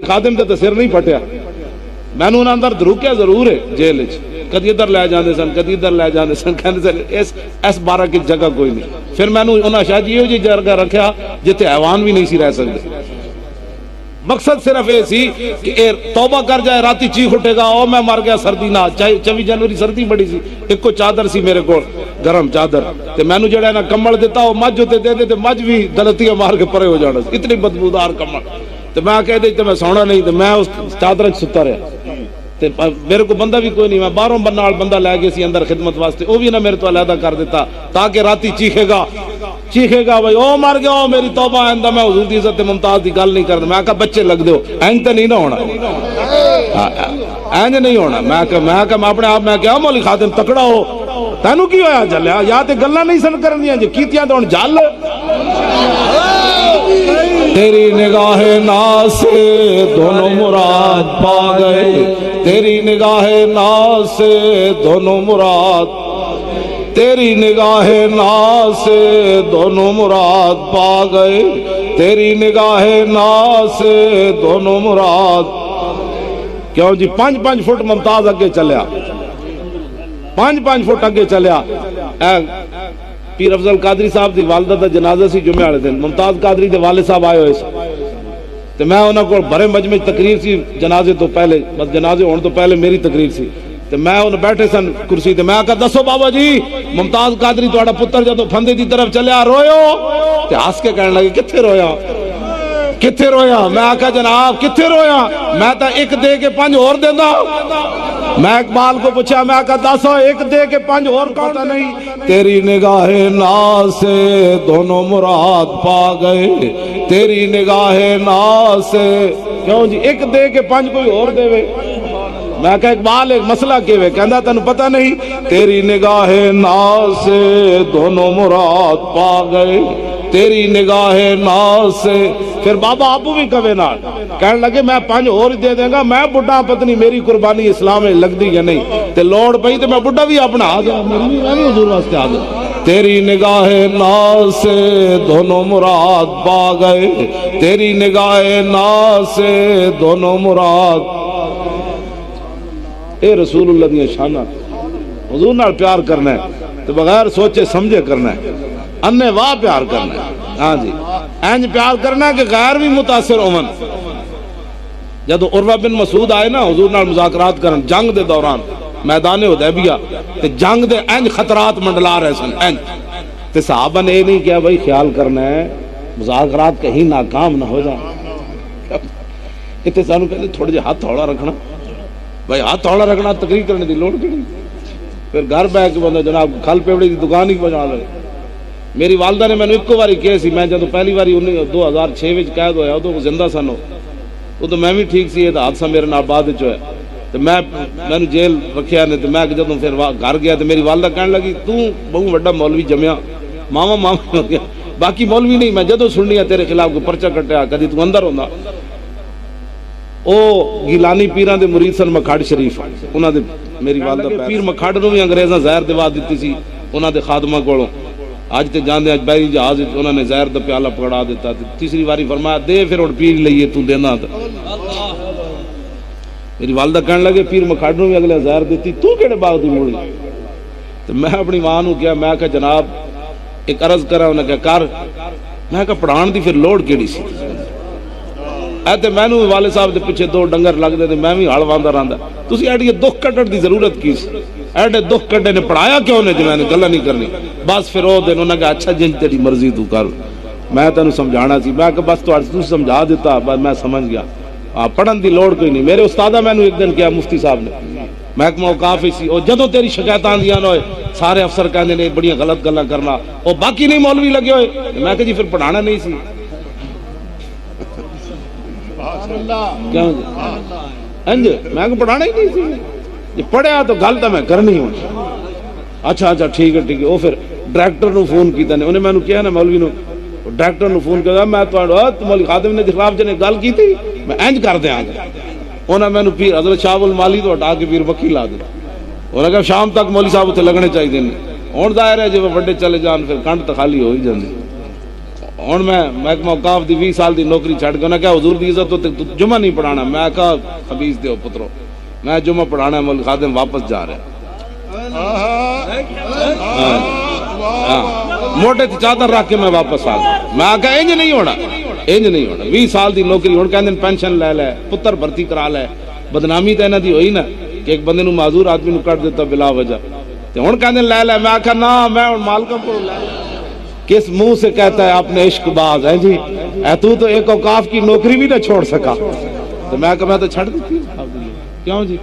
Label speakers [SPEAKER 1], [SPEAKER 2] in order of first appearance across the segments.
[SPEAKER 1] خادم تے سر نہیں پھٹیا، مینوں انہاں اندر دھروکیا ضرور ہے جیل وچ، کدی ادھر لے جاندے سن کدی ادھر لے جاندے سن، کہندے سن اس 12 کی جگہ کوئی نہیں. پھر مینوں انہاں شاید یہ جی جگہ رکھیا جتے حیوان بھی نہیں سی رہ سکدے. مقصد صرف یہ سی کہ اے توبہ کر جائے، راتی چیخ اٹھے گا او میں مر گیا سردی نہ 24 جنوری سردی بڑی سی، ایک کو چادر سی میرے کو گرم چادر تے مینوں جڑا نا کمبل دیتا او مجھ تے دے دے تے مجھ بھی دلتیاں مار کے پرے ہو جانا، اتنی بدبودار کمبل. تے میں کہہ دے تے میں سونا نہیں تے میں اس چادر وچ ستا رہا تے میرے کو بندہ بھی کوئی نہیں، میں باہروں نال بندہ لے گئے سی اندر خدمت واسطے، وہ بھی نہ میرے تو علیحدہ کر دیتا تاکہ راتی چیخے گا بھائی او مر گیا او میری توبہ، آئندہ میں حضور دی عزت ممتاز دی گل نہیں کرنا. میں کہا بچے لگ دیو اینج تے نہیں نہ ہونا، اینج نہیں ہونا. میں اپنے آپ میں کہا مولی خادم تکڑا ہو، تینوں کی ہویا جلیا یا تے گلاں نہیں سن کرنیاں جے کیتیاں تے ہن جل. تیری نگاہ ناز سے دونوں مراد پا گئے، تیری نگاہ ناز سے دونوں مراد، تیری نگاہ ناز سے دونوں مراد پا گئے، تیری نگاہ ناز سے دونوں مراد. کیوں جی 5 فٹ ممتاز اگے چلیا، 5 فٹ اگے چلیا. پیر افضل قادری صاحب دی والدہ دا جنازہ سی جمعے والے دن، ممتاز قادری دے والد صاحب آئے ہوئے سی تے میں انہاں کو بڑے مجمع تقریر سی جنازے تو پہلے، بس جنازے ہونے تو پہلے میری تقریر سی تے میں انہاں بیٹھے سن کرسی تے میں کہا دسو بابا جی ممتاز قادری تہاڈا پتر جدوں پھندے دی طرف چلیا رویو تے ہس کے کہنے لگے کتھے رویا کتھے رویا. میں کہا جناب کتھے رویا، میں تا ایک دے کے 5 اور دیندا. میں اقبال کو پوچھا، میں کہا دسو ایک دے کے 5 اور پتا نہیں. تیری نگاہ ناز سے دونوں مراد پا گئے، تیری نگاہ ناز سے. کیوں جی ایک دے کے 5 کوئی اور دے وے. میں کہا اقبال ایک مسئلہ کیوے، کہندا تینوں پتہ نہیں. تیری نگاہ ناز سے دونوں مراد پا گئے، تیری نگاہ ناز سے. پھر بابا ابو بھی کہے نال کہنے لگے میں 5 اور دے دیں گا، میں بڈھا پتنی میری قربانی اسلام میں لگ دی یا نہیں تے لوڑ پئی تے میں بڈھا بھی اپنا آ جا میں بھی حضور واسطے آ جا. تیری نگاہ ناز سے دونوں مراد پا گئے، تیری نگاہ ناز سے دونوں مراد. اے رسول اللہ دی شان، حضور نال پیار کرنا ہے تے بغیر سوچے سمجھے کرنا ہے، انے واہ پیار کرنا ہے. ہاں جی اینج پیار کرنا ہے کہ غیر بھی متاثر ہون. جدو عروہ بن مسعود آئے نا حضور نال مذاکرات کرن جنگ دے دوران میدان حدیبیہ تے جنگ دے اینج خطرات منڈلا رہے سن اینج تے صحابہ نے یہ نہیں کیا بھائی خیال کرنا ہے مذاکرات کہیں ناکام نہ ہو جائے. اتنے سانو کہتے تھوڑے جے ہاتھ تھوڑا رکھنا، بھائی ہاتھ تھوڑا رکھنا تقریر کرنے دی لوڑ کیوں. پھر گھر بیٹھ کے بندہ جناب کھل پیوڑی دی دکان ہی بنا لے. میری والدہ نے میں نے ایک باری کہا سی، میں جدو پہلی باری 2006 وچ قید ہویا ادو زندہ سن ادو میں بھی ٹھیک سی، یہ حادثہ میرے نال بعد وچ ہویا تے میں نے جیل رکھیا نے تے میں جدوں پھر گھر گیا تے میری والدہ کہنے لگی تو بہو بڑا مولوی جمیا ماما ہو گیا، باقی مولوی نہیں. میں جدوں سننی ہے تیرے خلاف کوئی پرچہ کٹیا کدی تو اندر ہوندا. او گیلانی پیراں دے مرید سن مکھاڑ شریف، انہاں دے میری والدہ پیر مکھاڑ نوں بھی انگریزاں زہر دوا دتی سی انہاں دے خادماں کولوں. اج تے جاندے اج بحری جہاز انہوں نے زہر دا پیالہ پکڑا دیتا. تیسری باری فرمایا دے پھر ہن پیر لئیے تو دینا. میری والدہ کہنے لگے پیر مکھاڑ نوں بھی اگلے زہر دیتی تو کیڑے باغ دی موڑی. تے میں اپنی ماں نوں کہا، میں کہا جناب ایک عرض کرا، انہاں کہا کر. میں کہا پڑھان دی پھر لوڑ کیڑی سی. اے تے مینوں والد صاحب دے پیچھے 2 ڈنگر لگ دے تے میں بھی ہل واندا رہندا. تسی ایڈی دکھ کڈن دی ضرورت کی سی؟ ایڈے دکھ کڈے نے پڑھایا کیوں نے جو میں نے گلاں نہیں کرنی. بس پھر او دن انہاں کہا اچھا جن تیری مرضی تو کر، میں تینوں سمجھانا سی. میں کہا بس تو سمجھا دیتا، بس میں سمجھ گیا. پڑھن دی لوڑ کوئی نہیں. میرے استادہ میں نے ایک دن کیا مفتی صاحب نے محکمہ اوقاف سی، او جدوں تیری شکایت آندیاں نہ ہوئے سارے افسر کہندے نے بڑیاں غلط گلاں کرنا، او باقی نہیں مولوی لگے ہوئے. میں کہا جی پھر پڑھانا نہیں سی کیوں جی انج میں کہ پڑھانا ہی نہیں سی جی پڑھیا تو گل تو میں کرنی ہوں. اچھا ٹھیک ہے. وہ پھر ڈائریکٹر نو فون کیتا نے، انہیں میں کیا نا مولوی نو ڈائریکٹر نو فون کیا میں مولوی خادم نے خلاف جنے گل کی تھی میں انج کر دیاں گا. انہیں میں پیر حضرت شاہ المالی تو ہٹا کے پیر وکیل لا دیا. انہیں کہا شام تک مولوی صاحب اتنے لگنے چاہیے. ہوں ظاہر ہے جب بڑے چلے جان پھر کنڈ تو خالی ہو ہی جاندی. ہوں میں محکمہ اوقاف دی 20 سال دی نوکری چھڑ کے انہیں کہا حضور دی عزت تو جمعہ نہیں پڑھانا. میں کہا خبیث دیو پترو میں جمعہ پڑھانا ہے, مولوی خادم واپس جا رہے موٹے چادر رکھ کے میں واپس آ گیا. میں کہا انج نہیں ہونا, انج نہیں ہونا. 20 سال دی نوکری ہوں کہندے پینشن لے لے, پتر بھرتی کرا لے. بدنامی تو انہاں دی ہوئی نا کہ ایک بندے نو معذور آدمی نو کٹ دیتا بلا وجہ, تے ہن کہندے لے لے. میں آکھا نا میں ہن مالکم کو لے. کس منہ سے کہتا ہے آپ نے عشق باز ہے جی, اے تو ایک اوقاف کی نوکری بھی نہ چھوڑ سکا. تو میں کہا میں تو چھڑ دیتی ہوں. کیوں جی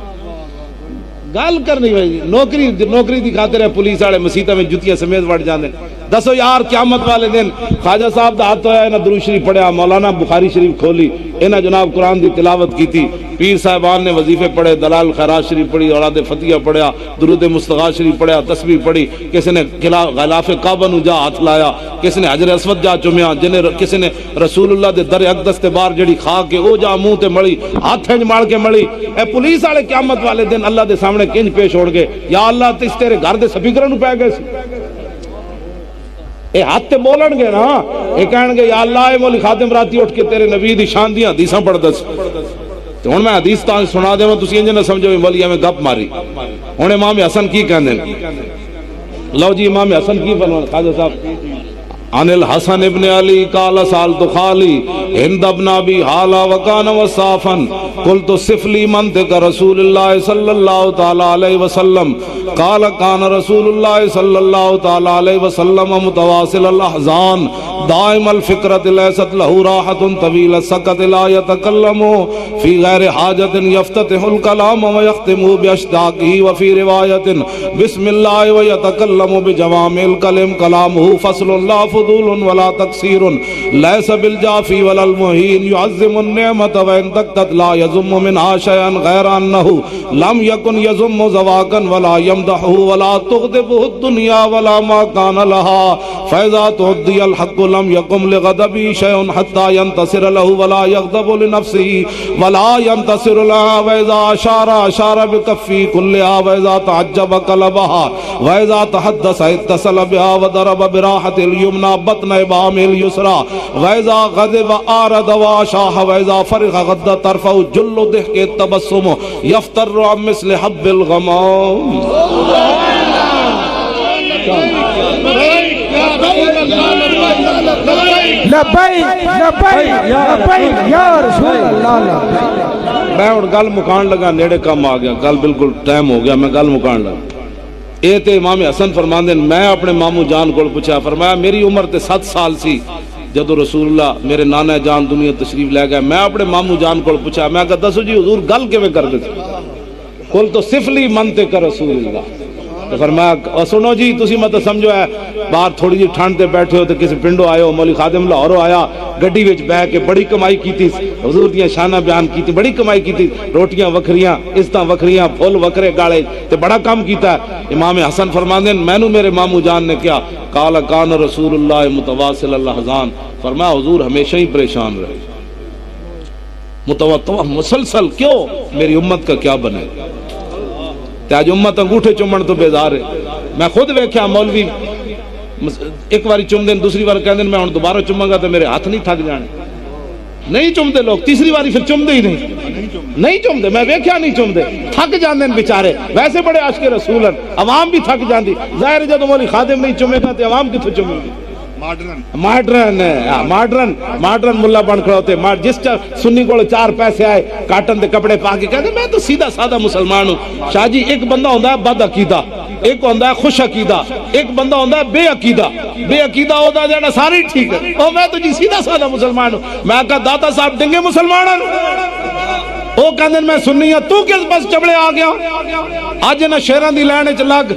[SPEAKER 1] گل کرنی بھائی, نوکری دی خاطر ہے پولیس والے مسیطہ میں جتیاں سمیت وڑ جاندے. دسو یار قیامت والے دن خواجہ صاحب دا ہاتھ ہویا, انہاں درود شریف پڑھیا, مولانا بخاری شریف کھولی, انہاں جناب قرآن دی تلاوت کی تھی, پیر صاحبان نے وظیفے پڑھے, دلال خیرات شریف پڑھی, اوراد فتیہ پڑھیا, درود مستغاث شریف پڑھیا, تسبیح پڑھی. کسی نے غلاف کعبہ نو جا ہاتھ لایا, کسی نے حجر اسود جا چومیا, کسی نے رسول اللہ دے در اقدس تے بار جڑی کھا کے او جا منہ تے مڑی, ہاتھ ہنج مار کے مڑی. اے پولیس والے قیامت والے دن اللہ دے سامنے کنج پیش ہون گے, یا اللہ تس تیرے گھر دے سپیکراں نو پے گئے سی. اے ہاتھ تے بولن گے نا, اے کہن گے یا اللہ اے مولوی خادم راتی اٹھ کے تیرے نبی دی شان دیاں حدیثاں پڑھ دس. تو ہن میں حدیث تاں سنا دیواں, تسی انج نہ سمجھو مولوی میں گپ ماری. ہن امام حسن کی کہندے نے, لو جی امام حسن کی فرمان خواجہ صاحب عن الحسن ابن علی قال سالت خالی ہند ابن ابی حالا وکان وصافا قلت صف لی منطق رسول اللہ صلی اللہ تعالی علیہ وسلم قال کان رسول اللہ صلی اللہ تعالی علیہ وسلم متواصل الاحزان دائم الفکرت لیست له راحت طویل السکت لا يتکلم فی غیر حاجت یفتتح الکلام ویختم باشتاقه وفی روایت بسم اللہ ویتکلم بجوامع الکلم کلامه فصل اللہ فضول ولا تقصیر لیس بالجافی ولا المہین يعظم النعمت وان تکتت لا يزم منها شیئا غیر انه لم یکن یزم زواکا ولا یمدحه ولا تغضبه الدنیا ولا ما کان لها فاذا تعدی الحق لم یقم لغضبی شیء حتی ینتصر له ولا یغضب لنفسه ولا ینتصر لها واذا اشار بکفی كلها واذا تعجب قلبها واذا تحدث اتصل بها وضرب براحة اليمنى بطن ابهام اليسرى واذا غضب اعرض واشاح واذا فرغ غض طرفه جل ضحك التبسم يفتر عن مثل حب الغمام.
[SPEAKER 2] لبیک لبیک لبیک یا رسول اللہ.
[SPEAKER 1] میں اور گل مکان لگا, نیڑے کم آ گیا, گل بالکل ٹائم ہو گیا, میں گل مکان لگا. اے تے امام حسن فرماندے میں اپنے مامو جان کو پوچھا, فرمایا میری عمر تے 7 سال سی جدو رسول اللہ میرے نانا جان دنیا تشریف لے گئے. میں اپنے مامو جان کو پوچھا, میں کہا دسو جی حضور گل کیویں کردے سی؟ قل تو صفلی منطق رسول اللہ. تو فرمایا سنو جی تسی مت سمجھو ہے باہر تھوڑی جی ٹھنڈ تے بیٹھے ہو تے کسی پنڈو آئے ہو, مولوی خادم لاہوروں آیا, گڈی وچ بہ کے بڑی کمائی کیتی, حضور دیاں شاناں بیان کیتی, بڑی کمائی کیتی, روٹیاں وکھریاں, عزتاں وکھریاں, پھول وکھرے گاڑے تے بڑا کام کیتا ہے. امام حسن فرماندے مینوں میرے مامو جان نے کیا قال کان رسول اللہ متواصل الاحزان, فرمایا حضور ہمیشہ ہی پریشان رہے, متواتر مسلسل. کیوں؟ میری امت کا کیا بنے. آج امت انگوٹھے چومن تو بیزار ہے. میں خود ویکھیا مولوی ایک باری چوم دین, دوسری بار کہندے میں ہن دوبارہ چوماں گا تو میرے ہاتھ نہیں تھک جانے. نہیں چومدے لوگ, تیسری باری پھر چومدے ہی نہیں چومدے. میں ویکھیا نہیں چومدے, تھک جاندے بیچارے. ویسے بڑے عاشق رسول ہیں, عوام بھی تھک جاندی. ظاہر جدوں مولوی خادم نہیں چومے گا تے عوام کتھوں چومے گی؟ ماڈرن ملا بن کھڑا ہوتے. جس سنی کو 4 پیسے آئے کاٹن دے کپڑے پا کے کہتے میں تو سیدھا سادہ مسلمان ہوں. شاہ جی ایک بندہ ہوتا ہے بد عقیدہ, ایک ہوتا ہے خوش عقیدہ, ایک بندہ ہوتا ہے بے عقیدہ. بے عقیدہ ہوتا ہے سارے ٹھیک ہے, او میں تو جی سیدھا سادہ مسلمان ہوں. میں کہا داتا صاحب ڈنگے مسلمان ہیں, وہ کہندے میں سنی ہوں, تو کس بس چبڑے آ گیا. اج نہ شیراں دی لین وچ لگ,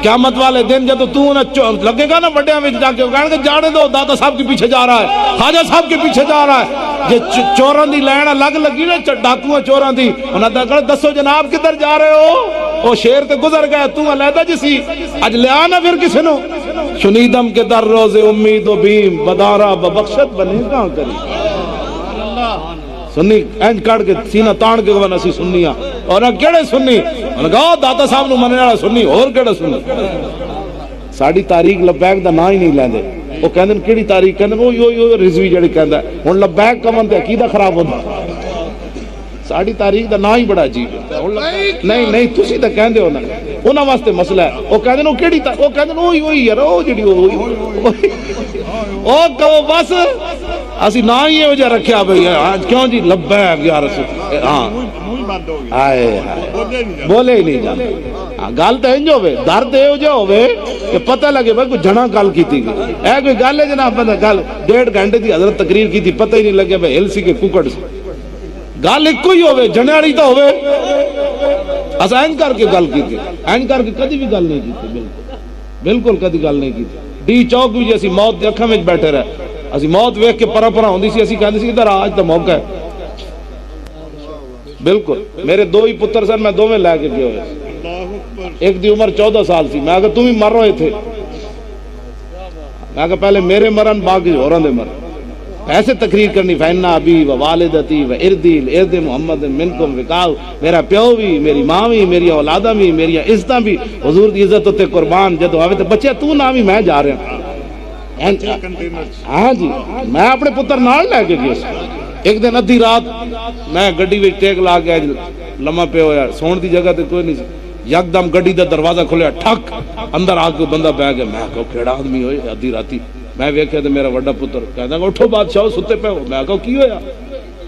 [SPEAKER 1] قیامت والے دن جدوں تو نہ لگے گا نا وڈیاں وچ جا کے کہن گے جاڑے دو داتا صاحب کے پیچھے جا رہا ہے, خواجہ صاحب کے پیچھے جا رہا ہے. جے چوراں دی لین الگ لگی نا, ڈاکواں چوراں دی, انہاں دا کہا دسو جناب کدھر جا رہے ہو؟ او شیر تے گزر گیا, تو علیحدہ جسی اج لیا نہ پھر کسے نو. شنیدم کے در روز امید و بیم بدارا ببخشت بنے کہاں کری. سنی اینج کاٹ کے سینہ تان کے گوانا سی سنیاں, اور کیڑے سنی انہاں کہا داتا صاحب نو مننے والا سنی, اور کیڑا سنی. ساڈی تاریخ لبیک دا نا ہی نہیں لیندے. وہ کہندے نے کیڑی تاریخ کہندے نے اوہ رضوی جڑی کہندا ہے ہن لبیک کمن تے عقیدہ خراب ہوندا ساڈی تاریخ دا نا ہی بڑا عجیب ہے نہیں تسی تے کہندے ہو نا انہاں واسطے مسئلہ ہے وہ کہندے نے کیڑی وہ کہندے نے اوہی یار او جڑی او کہو بس اسی نا ہی ہو جا رکھیا بھئی کیوں جی لبیک یا رسول ہاں آئے بولے ہی نہیں جانا گل تو انج ہوئے درد یہ جا ہوئے کہ پتہ لگے بھائی کوئی جھنا گل کی تھی اے کوئی گل ہے جناب بندہ گل 1.5 گھنٹے دی حضرت تقریر کی تھی پتہ ہی نہیں لگے بھائی ہل سی کے ککڑ سی گل ایک ہی ہوئے جھنے والی تو ہوئے اسا اینج کر کے گل کی تھی اینج کر کے کدی بھی گل نہیں کی تھی بالکل کدی گل نہیں کی تھی ڈی چوک بھی جیسی موت دی اکھاں وچ بیٹھے رہے اسی موت ویکھ کے پرا پرا ہوندی سی اسی کہندے سی ادھر آج دا موقع ہے بالکل میرے 2 ہی پتر سن میں 2 میں لے کے گئے ہوئے ایک دی عمر 14 سال سی میں کہا تم ہی مر رہے تھے میں کہا پہلے میرے مرن باقی ہوراں دے مرن ایسے تقریر کرنی فینا ابی و والدتی و اردی ارد محمد منکم وقاؤ میرا پیو بھی میری ماں بھی میری اولاداں بھی میری عزتاں بھی حضور دی عزت تے قربان جدو آوے تے بچے تو نہ بھی میں جا رہا ہاں جی میں اپنے پتر نال لے کے گیا ایک دن ادھی رات میں گڈی وچ ٹیک لا کے لمحہ پہ ہویا سون دی جگہ تے کوئی نہیں یکدم گڈی دا دروازہ کھلیا ٹھک اندر آ کے بندہ بیٹھ گیا میں کہا کیڑا آدمی ہوئے ادھی راتی میں ویکھیا تے میرا بڑا پتر کہندا اٹھو بادشاہ ستے پے ہو میں کہا کی ہویا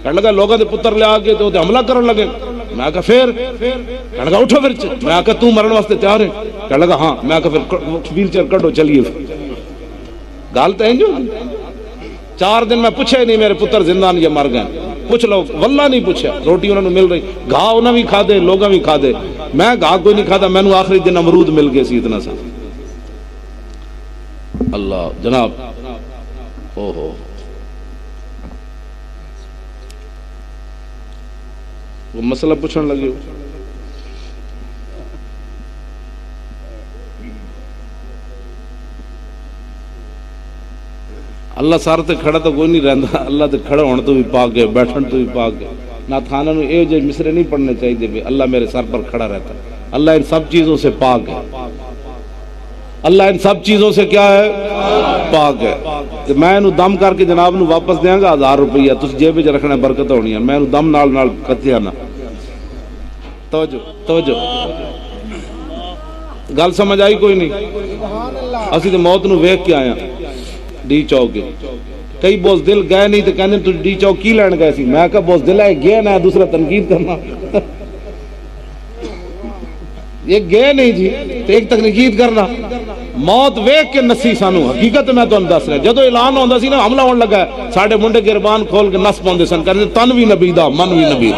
[SPEAKER 1] کہنے لگا لوگاں دے پتر لے آ کے تے حملہ کرن لگے میں کہا پھر کہنے لگا اٹھو پھر میں کہا تو مرن واسطے تیار ہے کہنے لگا ہاں میں کہا پھر ویل چیئر کڈو چلیے گل تے انج 4 دن میں پوچھے نہیں میرے پتر زندہ یا مر گئے پوچھ لو واللہ نہیں پوچھا روٹی انہوں نے مل رہی گھا انہوں بھی کھا دے لوگاں بھی کھا دے میں گھا کوئی نہیں کھادا میں نے آخری دن امرود مل گئے سی اتنا سا اللہ جناب اوہو وہ مسئلہ پوچھنے لگے ہو اللہ سارے تے کھڑا تو کوئی نہیں رہندا اللہ تے کھڑا ہونے تو بھی پاک ہے بیٹھن تو بھی پاک ہے نات خانہ نو اے جو مصرے نہیں پڑھنے چاہیے بھی اللہ میرے سر پر کھڑا رہتا ہے اللہ ان سب چیزوں سے پاک ہے اللہ ان سب چیزوں سے کیا ہے پاک ہے کہ میں انہوں دم کر کے جناب نو واپس دیاں گا 1000 روپیہ تس جیب وچ رکھنا برکت ہونی ہے میں انہوں دم نال کتیا نا توجہ گل سمجھ آئی کوئی نہیں اسی تے موت نو ویکھ کے آیا ڈی چوک کئی بوز دل گئے نہیں تو کہنے تو ڈی چوک کی لین گئے سی میں کہا بوز دل ہے گئے نہ دوسرا تنقید کرنا یہ گئے نہیں جی تو ایک تنقید کرنا موت ویکھ کے نسی سانو حقیقت میں تو دس رہا جدو اعلان ہوندا سی نا حملہ ہون لگا ہے ساڈے منڈے گربان کھول کے نس پاندے سن کہندے تن بھی نبی دا من بھی نبی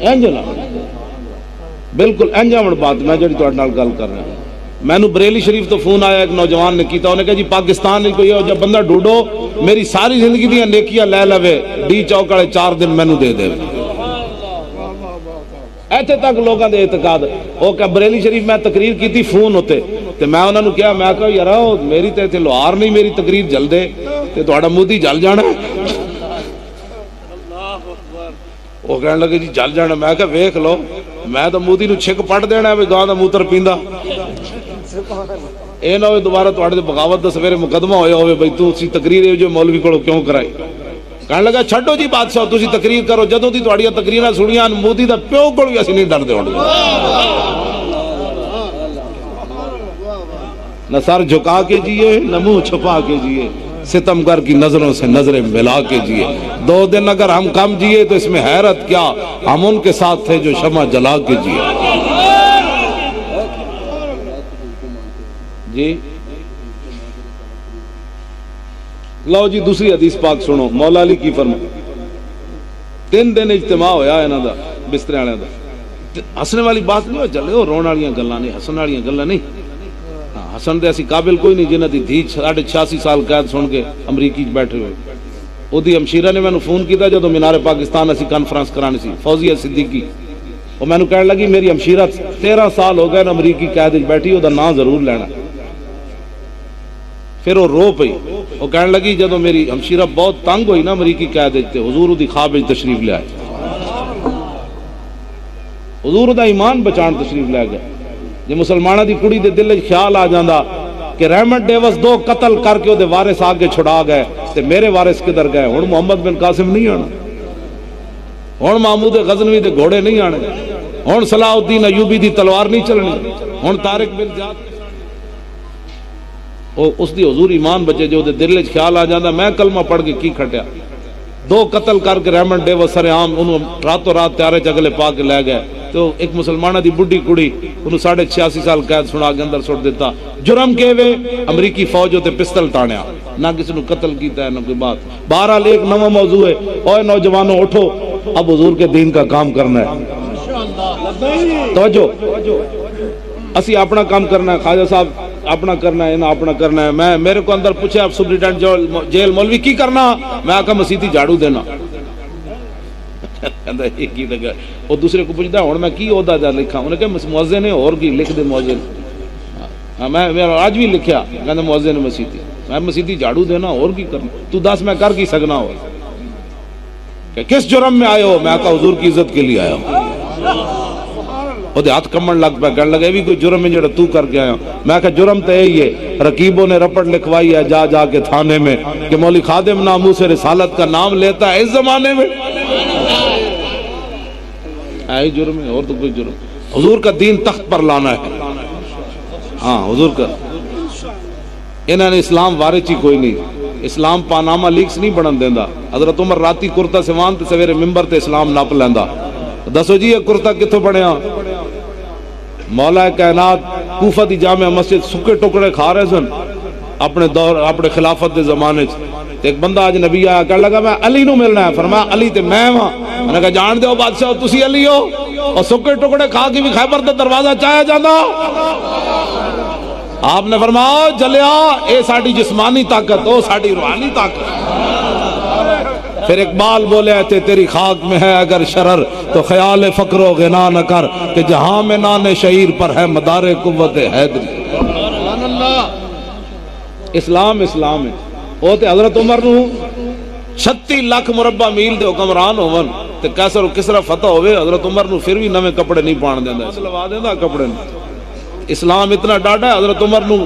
[SPEAKER 1] انجلا بالکل انجامن بات میں جڑی تہاڈے نال گل کر رہا ہوں میں نو بریلی شریف تو فون آیا ایک نوجوان نے کیتا انہیں کہا جی پاکستان میں کوئی جب بندہ ڈھونڈو میری ساری زندگی دیا نیکیاں لے لوے ڈی چوک والے 4 دن مینوں دے دے ایتھے تک لوگاں دے اعتقاد او کہ بریلی شریف میں تقریر کی تھی فون ہوتے تے میں انہاں نو کہا میں کہا یار میری تے ایتھے لوہار نہیں میری تقریر جل دے تے تہاڈا مودی جل جانا وہ کہنے لگے جی جل جانا میں کہا ویکھ لو میں تو مودی نو چھک پٹ دینا ہے گاں دا موتر پیندا اے نہ ہوئے دوبارہ تواڈے تے بغاوت دا سویرے مقدمہ ہویا ہوئے بھئی تو اسی تقریر جو مولوی کولوں کیوں کرائی کہنے لگا چھڈو جی بادشاہ تسی تقریر کرو جدوں دی تواڈیاں تقریراں سنیاں مودی دا پیو کول وی اسی نہیں ڈردے ہون نہ سر جھکا کے جیے نہ منہ چھپا کے جیے ستمگر کی نظروں سے نظریں ملا کے جیے 2 دن اگر ہم کم جیے تو اس میں حیرت کیا ہم ان کے ساتھ تھے جو شمع جلا کے جیے جی لو جی دوسری حدیث پاک سنو مولا علی کی فرما 3 دن اجتماع ہویا ہے انہاں دا بسترے والے دا ہسنے والی بات نہیں ہو چلے ہو رون والیاں گلاں نہیں ہسن والیاں گلاں نہیں حسن دے ایسی قابل کوئی نہیں جنہ دی دھی 86 سال قید سن کے امریکی بیٹھے ہوئے او دی ہمشیرہ نے میں نے فون کیتا جدو مینار پاکستان اسی کانفرنس کرانی سی فوزیہ صدیقی وہ میں نے کہنے لگی میری ہمشیرہ 13 سال ہو گئے امریکی قید بیٹھی او دا نام ضرور لینا پھر وہ رو پئی وہ کہنے لگی جدو میری ہمشیرہ بہت تنگ ہوئی نا امریکی قید تے حضور دی خواب وچ تشریف لے آئے حضور دا ایمان بچان تشریف لے گئے جی مسلمانہ دی کڑی دے دل خیال آ جاندہ کہ ریمنڈ ڈیوس 2 قتل کر کے وہ وارث آگے چھڑا گئے تے میرے وارث کدھر گئے؟ ہن محمد بن قاسم نہیں آنا، ہن محمود غزنوی دے گھوڑے نہیں آنے، ہن صلاح الدین ایوبی دی تلوار نہیں چلنی، ہن طارق بن زیاد اس دی حضور ایمان بچے جو دے دل وچ خیال آ جاندا میں کلمہ پڑھ کے کی کھٹیا۔ 2 قتل کر کے ریمنڈ ڈیوس سر عام انہوں راتوں رات تیارے چگلے پا کے لے گئے، تو ایک مسلمانہ دی بڈھی کڑی انہوں 86.5 سال قید سنا کے اندر سٹ دیتا۔ جرم کے وے امریکی فوج ہوتے پستل تانیا، نہ کسی نے قتل کیتا ہے نہ کوئی بات۔ بہرحال ایک نواں موضوع ہے، اوے نوجوانوں اٹھو، اب حضور کے دین کا کام کرنا ہے۔ توجہ، اسی اپنا کام کرنا ہے، خواجہ صاحب اپنا کرنا ہے، نہ اپنا کرنا ہے۔ میں میرے کو اندر پوچھے آپ سپرنٹینڈنٹ جیل مولوی کی کرنا، میں آکا مسیتی جھاڑو دینا۔ وہ دوسرے کو پوچھتا ہے ہوں میں کی عہدہ جا لکھا، انہیں کہا مؤذن ہے اور کی لکھ دے مؤذن۔ میں آج بھی لکھیا کہنا مؤذن مسیتی، میں مسیتی جھاڑو دینا اور کی کرنا، تو دس میں کر کی سکنا ہو کہ کس جرم میں آئے ہو؟ میں آقا حضور کی عزت کے لیے آیا ہوں۔ وہ ہاتھ کمن لگ پہ کہنے لگے بھی کوئی جرم ہے جڑا تو کر کے آیا ہوں؟ میں کہا جرم تو یہی ہے، رقیبوں نے رپٹ لکھوائی ہے جا جا کے تھانے میں کہ مولوی خادم ناموس رسالت کا نام لیتا ہے اس زمانے میں، ہے جرم ہے اور تو کوئی جرم۔ حضور کا دین تخت پر لانا ہے، ہاں حضور کا۔ انہوں نے اسلام وارث ہی کوئی نہیں، اسلام پاناما لیکس نہیں بنن دیندا۔ حضرت عمر راتی کرتا سوان تے سویرے ممبر تے اسلام ناپ لیندا۔ دسو جی یہ کرتا کتھوں بنیا؟ مولا کائنات کوفہ دی جامع مسجد سکے ٹکڑے کھا رہے سن اپنے دور اپنے خلافت دے زمانے چ۔ ایک بندہ آج نبی آیا کہنے لگا میں علی نو ملنا ہے، فرمایا علی تے میں ہاں۔ میں نے کہا جان دے ہو بادشاہ تسی علی ہو، اور سکے ٹکڑے کھا کے بھی خیبر دا دروازہ چاہیا جانا؟ آپ نے فرمایا جلیا اے ساڈی جسمانی طاقت، او ساڈی روحانی طاقت۔ پھر اقبال بولے تھے تیری خاک میں ہے اگر شرر تو خیال فقر و غنا نہ کر کہ جہاں میں نان شعیر پر ہے مدار قوت حیدری۔ اسلام اسلام ہے۔ وہ تے حضرت عمر نو 36 لاکھ مربع میل دے حکمران ہون تے کیسر و کسرا فتح ہوئے، حضرت عمر نو پھر بھی نویں کپڑے نہیں پان دیندا، لوا دیندا کپڑے نہیں۔ اسلام اتنا ڈاڈا ہے، حضرت عمر نو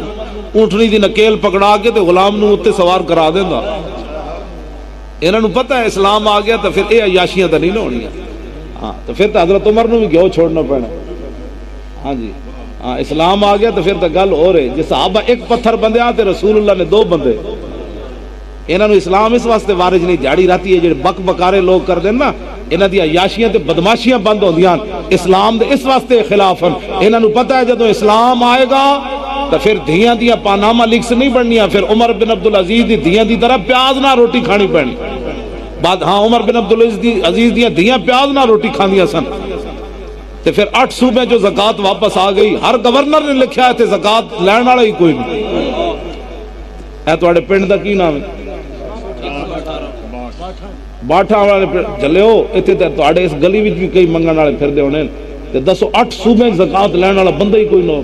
[SPEAKER 1] اونٹنی دی نکیل پکڑا کے تے غلام نو اتے سوار کرا دیندا۔ انہوں نے پتہ ہے اسلام آ گیا تو پھر یہ عیاشیاں تو نہیں ہونی، ہاں تو پھر تو حضرت عمر نو بھی گھیو چھوڑنا پینا۔ ہاں جی ہاں اسلام آ گیا تو پھر تو گل ہو رہی، جس صحابہ ایک پتھر بندے آتے رسول اللہ نے 2 بندے۔ انہوں نے اسلام اس واسطے وارج نہیں، جاڑی راتی ہے جڑے بک بکارے لوگ کر دیں نا، انہاں دی عیاشیاں تے بدماشیاں بند ہوندیاں، اسلام دے اس واسطے خلاف ہیں۔ انہوں نے پتہ ہے جدو اسلام آئے گا تو پھر دھیاں دیاں پاناما لیکس نہیں بننیاں، پھر عمر بن عبدالعزیز دی دھیاں دی طرح پیاز نہ روٹی کھانی پڑنی۔ بعد ہاں عمر بن عبدالعزیز دیاں دھیاں پیاز نہ روٹی کھاندیاں سن، تے پھر 8 صوبے جو زکاة واپس آ گئی، ہر گورنر نے لکھیا ہے تے زکاة لین والا ہی کوئی نہیں۔ اے تواڈے پنڈ دا کی نام ہے؟ باٹھا والے جلیو، اتنے تے تواڈے اس گلی وچ بھی کئی منگن والے پھردے ہونے تے دسو 8 صوبے زکاة لین والا بندہ ہی کوئی نہ ہو۔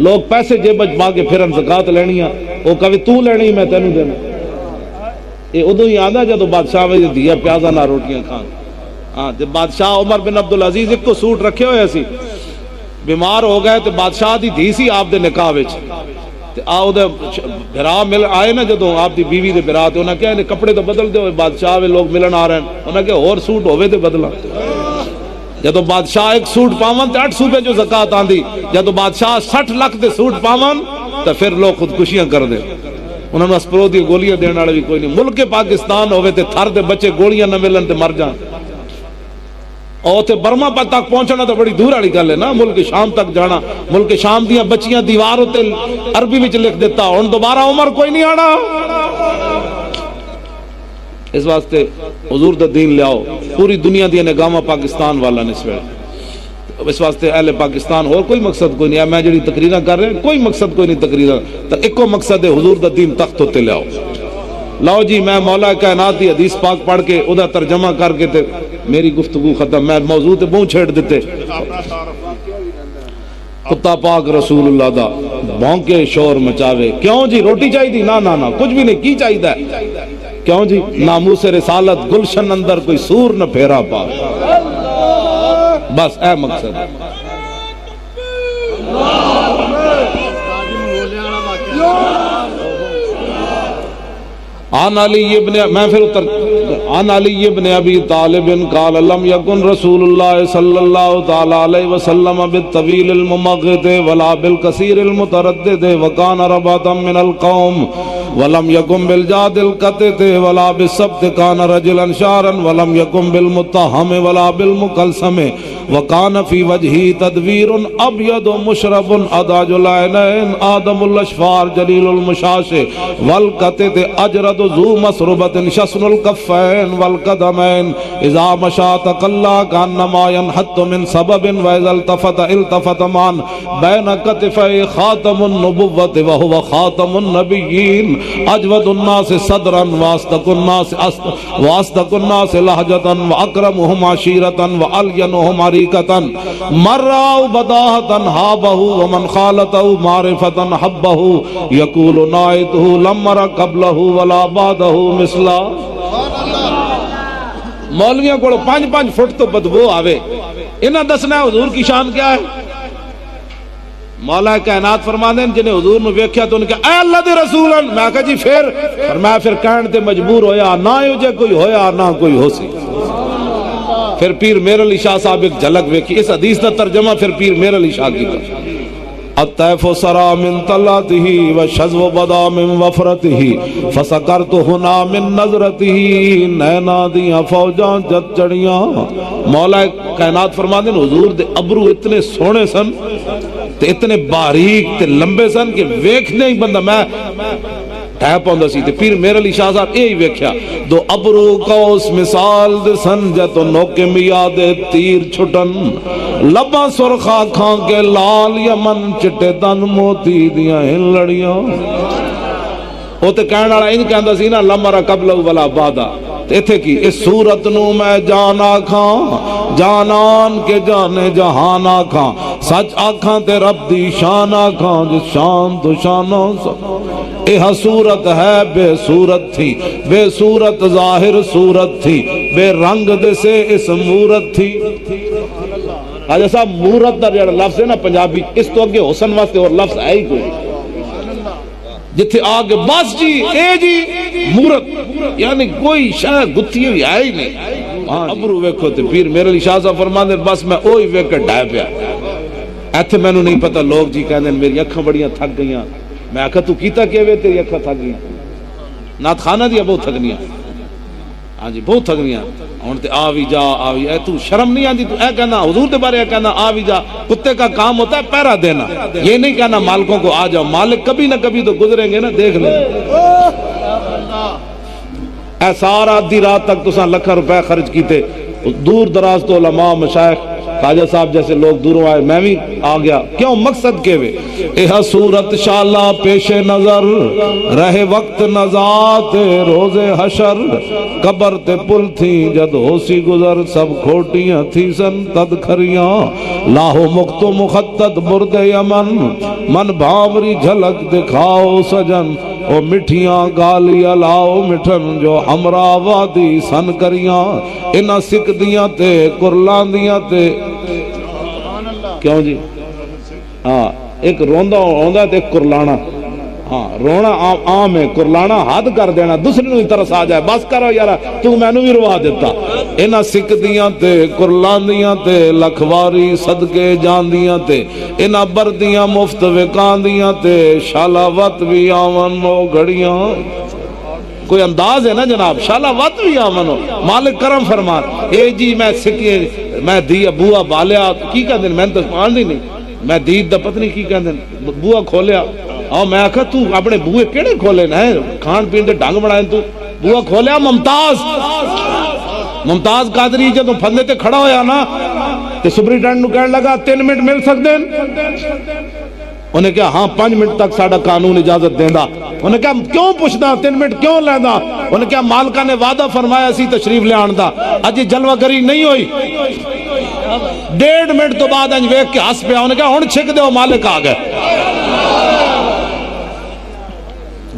[SPEAKER 1] لوگ پیسے جیب پا کے پھرن زکاة لینیاں، وہ کہے تو لینی میں تینوں دینا۔ یہ ادو ہی آندا جدو بادشاہ میں دیا پیازا نہ روٹیاں کھان۔ ہاں تے بادشاہ عمر بن عبدالعزیز ایک کو سوٹ رکھے ہوئے سی، بیمار ہو گئے تے بادشاہ دی دھی سی آپ دے نکاح وچ تے آؤ دے بھرا مل آئے نا جدو آپ دی بیوی دے بھرا تے انہاں کہا کپڑے تو بدل دے، بادشاہ وے لوگ ملن آ رہے ہیں، انہاں کہا اور سوٹ ہوئے تے بدلا۔ جدو بادشاہ ایک سوٹ پاون تے 8 صوبے جو زکاة آندی، جدو بادشاہ 60 لاکھ دے سوٹ پاون تے پھر لوگ خودکشیاں کر دے۔ انہوں نے اسپرو دی گولیاں دینے والے بھی کوئی نہیں۔ ملک پاکستان ہوئے تے تھر دے بچے گولیاں نہ ملن تے مر جان، اور تے برما تک پہنچنا تو بڑی دور والی گل ہے نا، ملک شام تک جانا۔ ملک شام دیاں بچیاں دیوار تے عربی وچ لکھ دیتا، ہن دوبارہ عمر کوئی نہیں آنا۔ اس واسطے حضور دا دین لیاؤ، پوری دنیا دی نگاہاں پاکستان والا نے سویرے۔ اس واسطے اہل پاکستان اور کوئی مقصد کوئی نہیں ہے، میں جڑی تقریراں کر رہے ہیں کوئی مقصد کوئی نہیں تقریراں، تو ایکو مقصد ہے حضور دا دین تخت ہوتے لیاؤ۔ لاؤ جی میں مولا کائنات دی حدیث پاک پڑھ کے او دا ترجمہ کر کے تے میری گفتگو ختم، میں موضوع تے بہوں چھیڑ دیتے۔ کتا پاک رسول اللہ دا بھونکے شور مچاوے، کیوں جی روٹی چاہی دی؟ نا نا نا کچھ بھی نہیں، کی چاہی دا ہے؟ کیوں جی ناموس رسالت گلشن اندر کوئی سور نہ پھیرا پا، بس اے مقصد ہے۔ عن علی ابن ابی طالب قال لم يكن رسول الله صلی اللہ تعالی علیہ وسلم بالطویل الممغط ولا بالقصیر المتردد وكان رباطا من القوم ولم يكن بالجاد القطط ولا بالسبت كان رجلا شارا ولم يكن بالمتهم ولا بالمكلسم وكان في وجهه تدوير ابيض مشرب اداج العينين آدم الاشفار جليل المشاش والقطط اجرد ذو مسربة شسن الكفين والقدمين اذا مشى تقلى كانما ينحط من سبب واذا التفت مان بين كتفي خاتم النبوة وهو خاتم النبيين اجود الناس صدرا واصدق الناس لهجة واكرمهم عشيرة والينهم عريقة من رأوا بداهة هابه ومن خالطه معرفة حبه يقول نائته لم مر قبله ولا بعده مثلا. مولویوں کو 5-5 فٹ تو بدبو آوے، انہاں دسنا ہے حضور کی شان کیا ہے. مولا کائنات فرما دیں جنہیں حضور نے ویکھیا تو انہوں نے کہا اے اللہ دے رسولن، میں کہا جی فرمایا پھر کہن تے مجبور ہویا نہ جے کوئی ہویا نہ کوئی ہو سی. پھر پیر میر علی شاہ صاحب ایک جھلک ویکھی، اس حدیث کا ترجمہ پھر پیر میر علی شاہ کی کہا الطیف سرا من طلعته وشذو بدا من وفرته فسکرت ہنا من نظرته نینا دیاں فوجاں جت چڑیاں. مولا کائنات فرما دیں حضور دے ابرو اتنے سونے سن تے اتنے باریک تے لمبے سن کہ ویکھنے ہی بندہ میں ٹھہ پاؤندا سی. تے پیر میر علی شاہ صاحب یہی ویکھیا دو ابرو کوس مثال دے سن جتو نوکے میا دے تیر چھٹن لباں سرخا کھاں کے لال یمن چٹے دن موتی دیاں ہن لڑیاں. او تے کہن والا انج کہندا سی نا لمرا قبل ولا بعدا. تے ایتھے کی اس صورت نو میں جان آکھاں جانان کے جانے جہان آکھاں سچ آکھاں تے رب دی شان آکھاں جس شان تو شانوں یہ صورت ہے بے صورت تھی بے صورت ظاہر صورت تھی بے رنگ دے سے اس مورت تھی. آج صاحب مورت دا جڑا لفظ ہے نا پنجابی اس تو اگے حسن واسطے اور لفظ ہے ہی کوئی جتھے آگے بس جی اے جی مورت یعنی کوئی شاہ گتھی ہوئی ہے ہی نہیں. ابرو ویکھو تے پیر میرے علی شاہ صاحب فرماندے بس میں اوہی ویکھ کے ڈھائے پیا. ایتھے مینوں نہیں پتہ لوگ جی کہندے میری اکھاں بڑیاں تھک گئیاں. میں آکھا تو کیتا کیویں تیری اکھاں تھک گئی. نات خانہ دیا بہت تھکنیاں ہاں جی بہت تھکنیاں. ہن تے آ وی جا آ وی اے تو شرم نہیں آندی تو اے کہنا حضور دے بارے اے کہنا آ وی جا. کتے کا کام ہوتا ہے پہرا دینا، یہ نہیں کہنا مالکوں کو آ جاؤ. مالک کبھی نہ کبھی تو گزریں گے نا، دیکھ لیں. اے سارا آدھی رات تک تساں لکھاں روپے خرچ کیتے دور دراز تو علماء مشائخ خواجہ صاحب جیسے لوگ دوروں آئے میں بھی آ گیا. کیوں مقصد کے وے یہ صورت شالا پیش نظر رہے وقت نزات روز حشر قبر تے پل تھی جد ہوسی گزر سب کھوٹیاں تھی سن تد کھریاں لاہو مکتو مخطط برد یمن من بھاوری جھلک دکھاؤ سجن او مٹھیاں گالیاں لاؤ مٹھن جو ہمرا وادی سن کریاں انہاں سکھ دیاں تے کرلان دیاں تے. کیوں جی ہاں ایک روندا ہوندا تے ایک کرلانا. ہاں رونا عام ہے، کرلانا حد کر دینا دوسرے نوں ترس آ جائے بس کرو یار تو مینوں بھی روا دیتا. انہاں سکھ دیاں تے کرلان دیاں تے لکھواری صدقے جان دیاں تے انہاں بردیاں مفت وکان دیاں تے شالاوت بھی آون او گھڑیاں. کوئی انداز ہے نا جناب، شالاوت بھی آون ہو مالک کرم فرمان. اے جی میں سکھے میں دی بوا بالیا کی کہندے میں تو آندی نہیں میں دید دا پتہ نہیں کی کہندے بوا کھولیا. اور میں آکھا تو اپنے بوئے کیڑے کھولے نا کھان پین دے ڈھنگ بنائے تو بوا کھولیا ممتاز قادری جدوں پھندے تے کھڑا ہویا نا تے سپرنٹینڈنٹ نوں کہن لگا 3 منٹ مل سکدے ہیں. انہیں کہا ہاں 5 منٹ تک ساڈا قانون اجازت دیندا. انہیں کہا کیوں پوچھدا 3 منٹ کیوں لیندا. انہیں کہا مالکہ نے وعدہ فرمایا سی تشریف لے آن دا اج جلوہ گری نہیں ہوئی. 1.5 منٹ تو بعد انج ویکھ کے ہس پیا. انہیں کہا ہن چھک دیو مالک آ گئے.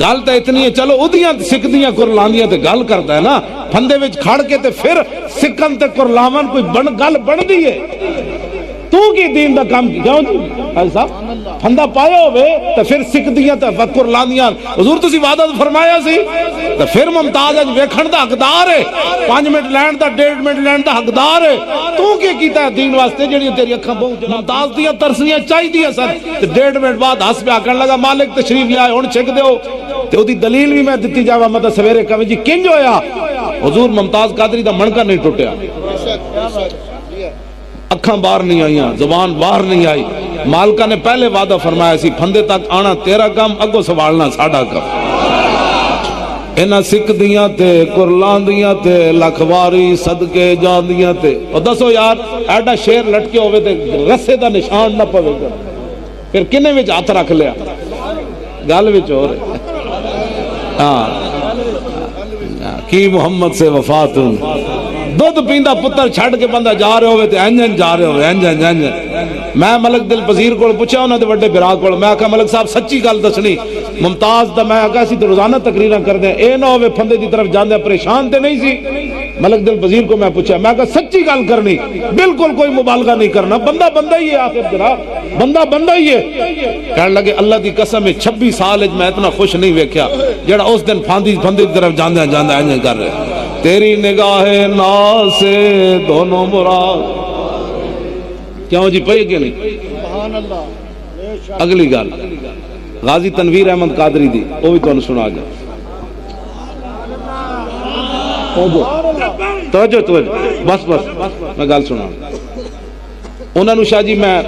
[SPEAKER 1] گل تو اتنی ہے چلو ادیاں سکھدیاں کرلاندیاں تے گل کرتا ہے نا پھندے وچ کھڑ کے تے پھر سکھن تے کرلاون کوئی گل بن دی ہے. تو کی دین دا کام کیوں جی حاجی صاحب پھندا پایا ہوئے تو پھر سکھ دیاں تے فکر لاندیاں حضور تسی وعدہ فرمایا سی تو پھر ممتاز اج ویکھن دا حقدار ہے 5 منٹ لین دا 1.5 منٹ لین دا حقدار ہے تو کی کیتا ہے دین واسطے جڑی تیری اکھاں بہت ممتاز دیاں ترسیاں چاہیے سن تے 1.5 منٹ بعد ہس پیا کہن لگا مالک تشریف لے آئے ہن چھک دیو تے اودی دلیل بھی میں دتی جاواں میں سویرے کہے جی کنج ہویا حضور ممتاز قادری دا منکا نہیں ٹوٹیا اکھاں باہر نہیں آئیاں زبان باہر نہیں آئی مالکہ نے پہلے وعدہ فرمایا سی پھندے تک آنا تیرا کام اگو سوالنا ساڑا کام انہاں سکھ دیاں تے قرلان دیاں تے لکھواری صدقے جان دیاں تے اور دسو یار ایڈا شیر لٹکے ہوئے تے رسے دا نشان نہ پوے گا پھر کنے وچ ہاتھ رکھ لیا گل وچ ہو رہے ہاں کی محمد سے وفات دودھ پیندا پتر چھڑ کے بندہ جا رہے ہوئے تے انجن جا رہے ہوئے انجن میں ملک دل پذیر کو پوچھا انہوں نے بڑے برا کو میں کہا ملک صاحب سچی گل دسنی ممتاز دا میں کہا سی تو روزانہ تقریراں کر دیں اے نہ ہوئے پھندے دی طرف جاندے پریشان تے نہیں سی ملک دل پذیر کو میں پوچھا میں کہا سچی گل کرنی بالکل کوئی مبالغہ نہیں کرنا بندہ بندہ ہی ہے آخر جناب بندہ ہی ہے کہنے لگے اللہ دی قسم 26 سال میں اتنا خوش نہیں ویکھیا جڑا اس دن پھندے دی طرف جاندے انجن کر رہے تیری نگاہ ناز سے دونوں مراد کیوں جی پڑھے کہ نہیں اگلی گل غازی تنویر احمد قادری دی وہ بھی تمہیں سنا جا توجہ بس میں گل سنا انہوں نے شاہ جی میں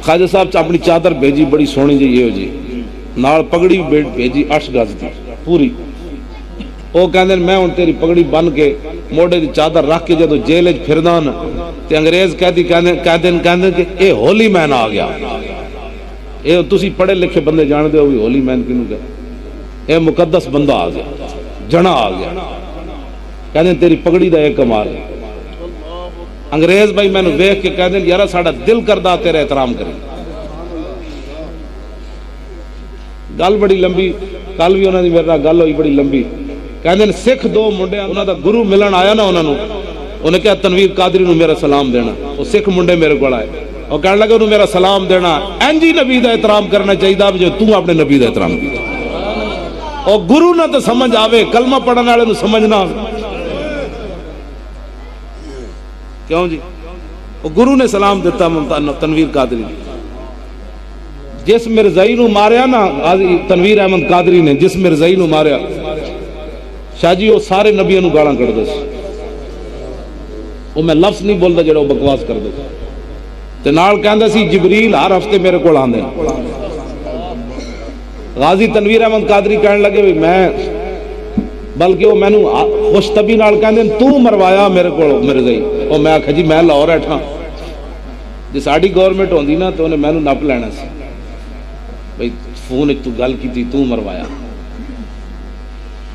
[SPEAKER 1] خواجہ صاحب اپنی چادر بھیجی بڑی سونی جی یہ جی نال پگڑی بھیجی 8 گز دی پوری وہ کہندے میں ہن تیری پگڑی بن کے موڑے دی چادر رکھ کے جدو جیل وچ پھردا نا تے انگریز کہندے کہ اے ہولی مین آ گیا اے تسی پڑھے لکھے بندے جان دے ہو بھی ہولی مین کینوں کہ اے مقدس بندہ آ گیا جنا آ گیا کہندے تیری پگڑی دا ایک کمال ہے انگریز بھائی مینوں ویکھ کے کہندے یارا ساڈا دل کردا تیرا احترام کرے گل بڑی لمبی کل بھی انہاں دی میرے نال گل ہوئی بڑی لمبی کہندے سکھ 2 منڈے انہاں دا گرو ملن آیا نا انہیں کہا تنویر قادری نو میرا سلام دینا وہ سکھ منڈے میرے کو آئے اور کہنے لگے انہوں میرا سلام دینا اینجی نبی دا احترام کرنا چاہیے جو تو اپنے نبی دا احترام کیتا اور گرو نہ تو سمجھ آوے کلمہ پڑھنے والے نو سمجھنا کیوں جی وہ گرو نے سلام دیتا تنویر قادری جس مرزائی نو ماریا نا تنویر احمد قادری نے جس مرزائی نو ماریا شاہ جی وہ سارے نبیوں نو گالاں کر دے وہ میں لفظ نہیں بولتا جڑا وہ بکواس کر دے تے نال کہندا سی جبریل ہر ہفتے میرے کول آندے غازی تنویر احمد قادری کہنے لگے میں بلکہ وہ مینوں خوش طبی نال کہندے تو مروایا میرے کول مرزائی اور میں آکھا جی میں لاہور بیٹھا جے ساڈی گورنمنٹ ہوندی نا تو انہیں مینوں نپ لینا سی بھئی فون تو گل کیتی تو مروایا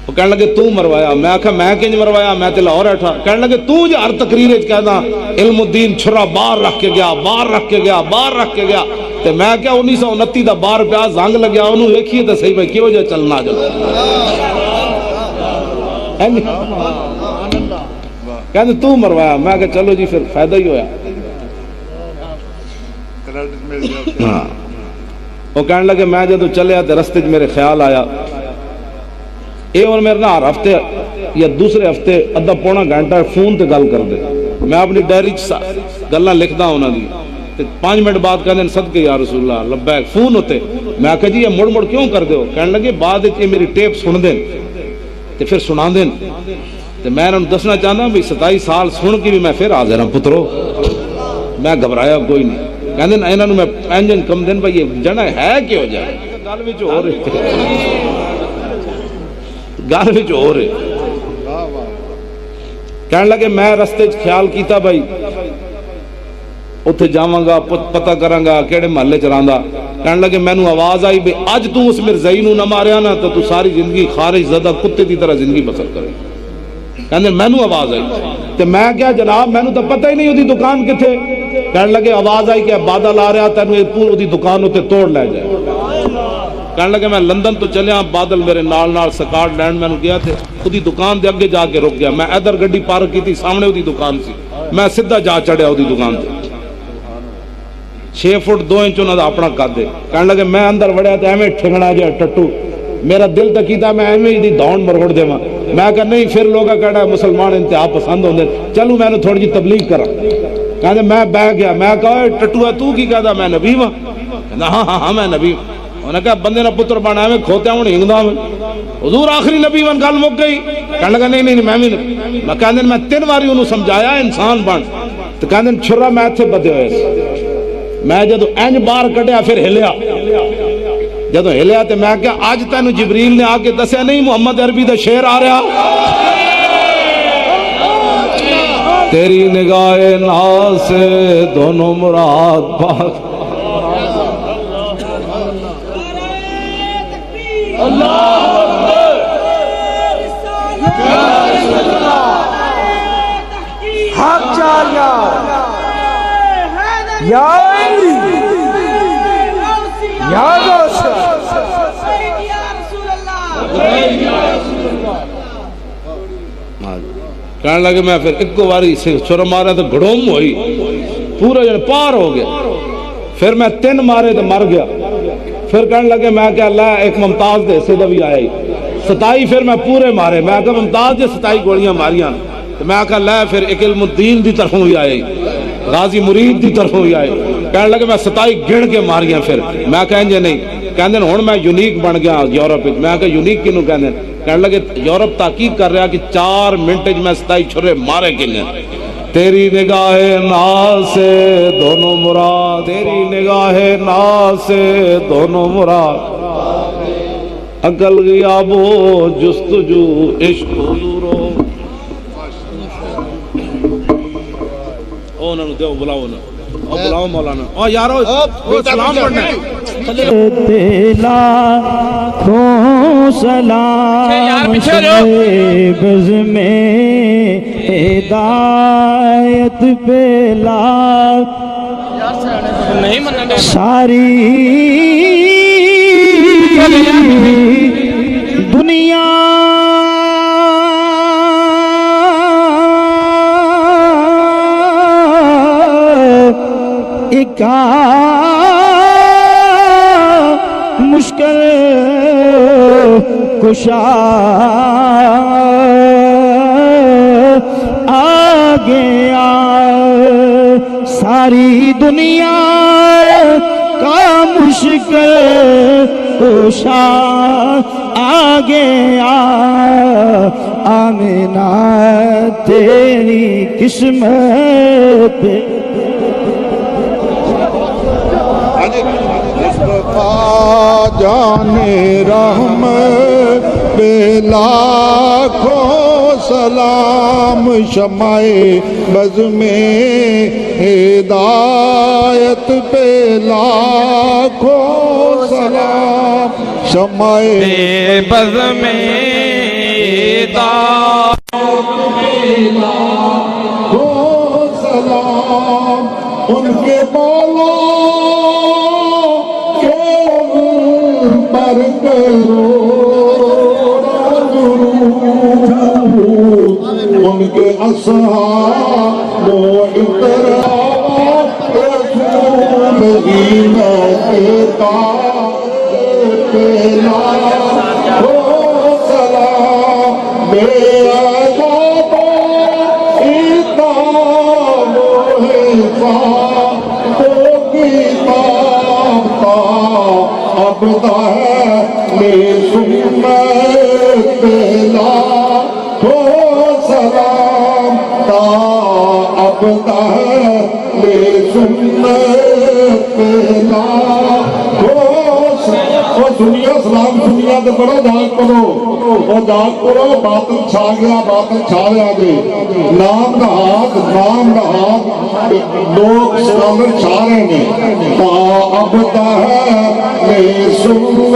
[SPEAKER 1] وہ کہنے لگے تو مروایا میں آکھا میں کنج مروایا میں تے لاہور بیٹھا کہنے لگے تو جو ہر تقریر وچ کہدا علم الدین چھرا باہر رکھ کے گیا تے میں کیا 1929 دا باہر پیا زنگ لگیا انہوں ویکھیے تے صحیح بھائی کیوں جا چلنا جو کہندے تو مروایا میں کہا چلو جی پھر فائدہ ہی ہویا وہ کہنے لگے میں جدو چلیا تے رستے وچ میرے خیال آیا اے اور میرے نال ہر ہفتے یا دوسرے ہفتے ادھا پونا گھنٹہ فون تے گل کر دے میں اپنی ڈائری گلاں لکھدا انہاں دی تے 5 منٹ بعد کہندے صدقے یا رسول اللہ لبیک فون ہوتے میں آکھا جی یہ مڑ کیوں کر دیو کہنے لگے بعد وچ میری ٹیپ سن دین تے پھر سنا دین تے میں انہاں نوں دسنا چاہندا بھی 27 سال سن کے بھی میں پھر حاضر ہاں پترو میں گھبرایا کوئی نہیں کہندے انہاں نوں میں انجن کم دن بھائی یہ جنا ہے کہ ہو جائے گل وچ ہو رہے کہنے لگے میں رستے خیال کیتا بھائی اتھے جاواں گا پتہ کراں گا کیڑے محلے چ رہندا کہنے لگے مینوں آواز آئی بے اج تو اس مرزائی نو نہ ماریا نا تو ساری زندگی خارج زدہ کتے دی طرح زندگی بسر کرے کہنے مینوں آواز آئی تے میں کیا جناب مینوں تو پتہ ہی نہیں اودی دکان کتھے کہنے لگے آواز آئی کہ بادل آ رہا تینوں پوری دی دکان تے توڑ لے جائے کہنے لگے میں لندن تو چلیا بادل میرے نال سکاٹ لینڈ میں گیا تھے اودی دکان دے اگے جا کے رک گیا میں ادھر گڈی پارک کی تھی سامنے اودی دکان سی میں سیدھا جا چڑھیا اودی دکان تے 6 ਫੁੱਟ 2 ਇੰਚ ਉਹਨਾਂ ਦਾ ਆਪਣਾ ਕੱਦ ਹੈ। ਕਹਿਣ ਲੱਗੇ ਮੈਂ ਅੰਦਰ ਵੜਿਆ ਤੇ ਐਵੇਂ ਠਿੰਗਣਾ ਜਿਹਾ ਟੱਟੂ, ਮੇਰਾ ਦਿਲ ਤਾਂ ਕੀਤਾ ਮੈਂ ਐਵੇਂ ਹੀ ਦੀ ਦੌੜ ਮਰੋੜ ਦੇਵਾਂ। ਮੈਂ ਕਿਹਾ ਨਹੀਂ, ਫਿਰ ਲੋਕਾਂ ਕਹਿਣਾ ਮੁਸਲਮਾਨ ਇੰਤਹਾ ਪਸੰਦ ਹੁੰਦੇ, ਚਲੂ ਮੈਨੂੰ ਥੋੜੀ ਜਿਹੀ ਤਬਲੀਗ ਕਰਾਂ। ਕਹਿੰਦੇ ਮੈਂ ਬਹਿ ਗਿਆ, ਮੈਂ ਕਹਾ ਟੱਟੂਆ ਤੂੰ ਕੀ ਕਹਦਾ, ਮੈਂ ਨਬੀ ਵਾਂ? ਕਹਿੰਦਾ ਹਾਂ ਹਾਂ ਹਾਂ ਮੈਂ نبی ہوں۔ انہیں کہا بندے نہ پتر بنا میں کھوتے ہوں ہنگدا میں، حضور آخری نبی ون گل مک گئی۔ کہنے لگا نہیں نہیں میں بھی نہیں، میں کہنے میں 3 واری انہوں سمجھایا انسان بن، تو کہنے چھرا میں تھے بدے ہوئے سے، میں جدو اینج بار کٹیا پھر ہلیا، جدو ہلیا تو میں کہا آج تینو جبریل نے آ کے دسیا نہیں محمد عربی دا شعر آ رہا، تیری نگاہ ناز سے دونوں مراد پاک۔
[SPEAKER 2] حق چار یا غوث
[SPEAKER 1] کہنے لگے میں پھر ایک باری سے سر مارا تو گھڑوم ہوئی، پورا جن پار ہو گیا، پھر میں 3 مارے تو مر گیا۔ پھر کہنے لگے میں کہ اللہ ایک ممتاز دے سے بھی آئی 27، پھر میں پورے مارے، میں کہا ممتاز دے 27 گولیاں ماریاں، تو میں کہا اللہ پھر ایک علم الدین دی طرف ہوئی آئی، غازی مرید دی طرف ہوئی آئی۔ کہنے لگے میں 27 گن کے ماریاں، پھر میں کہیں جے نہیں، کہنے ہون میں یونیک بن گیا یورپ، میں کہا یونیک کینوں کہنے، کہنے لگے یورپ تحقیق کر رہا کہ 4 منٹ میں 27 چھرے مارے کنے۔ تیری نگاہ ناز سے دونوں مراد، تیری نگاہ ناز سے دونوں مراد، عقل غیاب ہو جستجو عشق حضور ہو۔ انہوں نے دیو بلاؤ نا، بلاؤ مولانا، او یارو سلام پڑھنا ہے۔
[SPEAKER 3] لاکھوں سلام بز میں ہدایت پہ لاکھ ساری دنیا کا مشکل کشا آ گیا، ساری دنیا کا مشکل کشا آ گیا، آمینہ تیری قسمت پہ
[SPEAKER 4] جانے رحمت پہ لاکھوں سلام، شمع بز میں ہدایت پہ لاکھوں سلام، شمع
[SPEAKER 3] بز میں ہدایت
[SPEAKER 4] پہ لاکھوں سلام، ان کے مولا پر کرو ان کے اصحاب و اطراف رسول مدینہ کے تاج پہ لاکھوں سلام، بے عذاب عتاب و حفاظ تو کتاب کا ابدا ہے میں سنت پہ لاکھوں سلام، تا ابدا ہے میں سنت پہ لاکھوں سلام۔ اور دنیا سلام دنیا تو بڑا جاگ کرو، اور جاگ کرو، باطل چھا گیا، باطل چھا گیا جی، نام دا ہاتھ لوگ سلامر چھا رہے ہیں، تا ابدا ہے میں سنت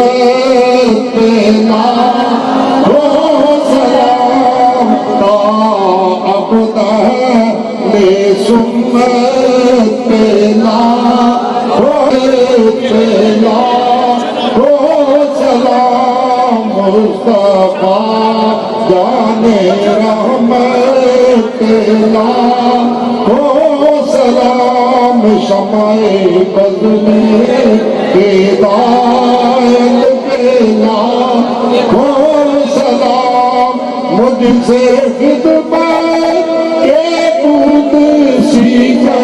[SPEAKER 4] پہ لاکھوں سلام، تا ابدا ہے میں سنت پہ لاکھوں سلام، مصطفیٰ جانے رحمت پہ لاکھوں سلام، شمع بز میں ہدایت پہ لاکھوں سلام مجھ سے خدمت کے دودھ سیکھے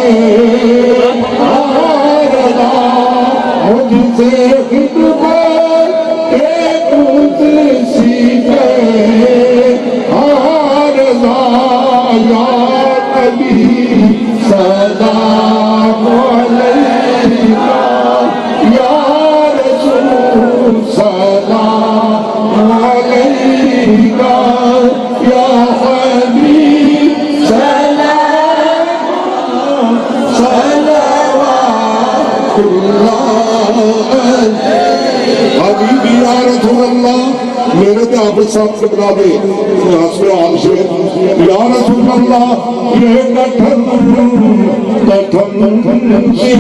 [SPEAKER 4] مجھ سے خدمت کے دودھ سیکھے یا نبی سلام علیکہ یا رسول سلام علیکہ یا حبیب سلام صلوات اللہ حبیبی یا رسول اللہ میرے تے آپ صاحب سے بنا دے حسب حال سے یا رسول اللہ یہ کٹھن سی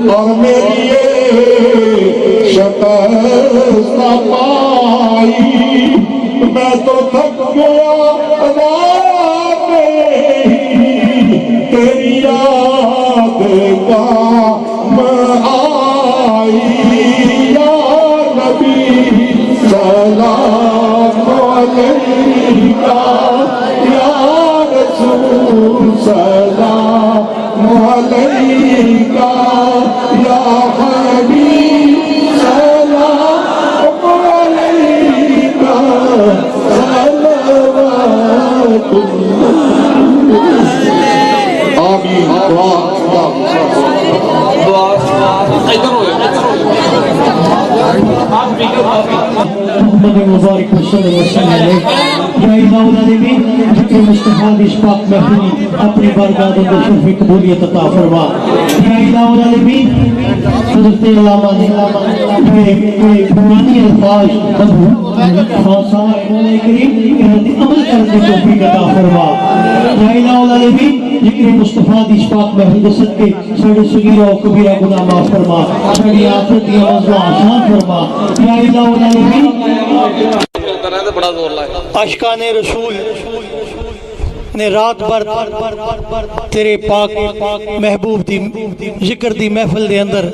[SPEAKER 4] اور میری یہ شکست پائی میں تو تھک گیا راہ میں تیری یاد کام آئی یا نبی سلام علیکہ یا رسول سلام علیکہ یا حبیب سلام علیکہ صلوات آمین
[SPEAKER 5] محمد مبارک صلی اللہ علیہ یا الہ العالمین ذکر مصطفیٰ دی اس پاک محفلی اپنی بارگاہ اندر شرف قبولیت عطا فرما یا الہ العالمین حضرت علامہ نے پرانی الفاظ خاصہ مولا کریم عمل کرنے کی توفیق عطا فرما یا الہ العالمین ذکر مصطفیٰ دی اس پاک محفل دے صدقے ساڑھے صغیرہ و کبیرہ گناہ معاف فرما ساڑھی آخرت دی موضوع آسان فرما یا الہ العالمین عاشقان رسول نے رات بھر تیرے پاک محبوب دی ذکر دی محفل دے اندر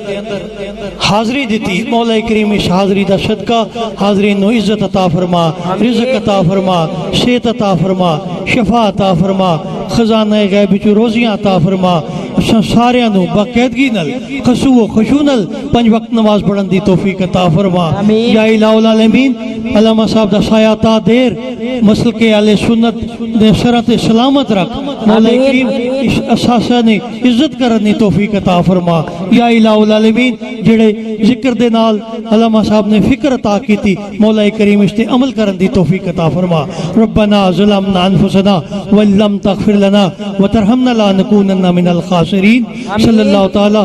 [SPEAKER 5] حاضری دیتی مولا کریم اس حاضری دا صدقہ حاضرین نو عزت عطا فرما رزق عطا فرما صحت عطا فرما شفا عطا فرما خزانہ غیب چو روزیاں عطا فرما سارے نو باقاعدگی نل خشوع و خشوع نل 5 وقت نماز پڑھن دی توفیق عطا فرما یا الہ العالمین علامہ صاحب دا سایہ تا دیر مسلک اہل سنت دے سرت سلامت رکھ مولا کریم اس اساسہ نے عزت کرنی توفیق عطا فرما یا الہ العالمین جڑے ذکر دے نال علامہ صاحب نے فکر عطا کی تھی مولا کریم اس تے عمل کرن دی توفیق عطا فرما ربنا ظلمنا انفسنا ولم تغفر لنا وترحمنا لنکونن من الخاسرین صلی اللہ تعالی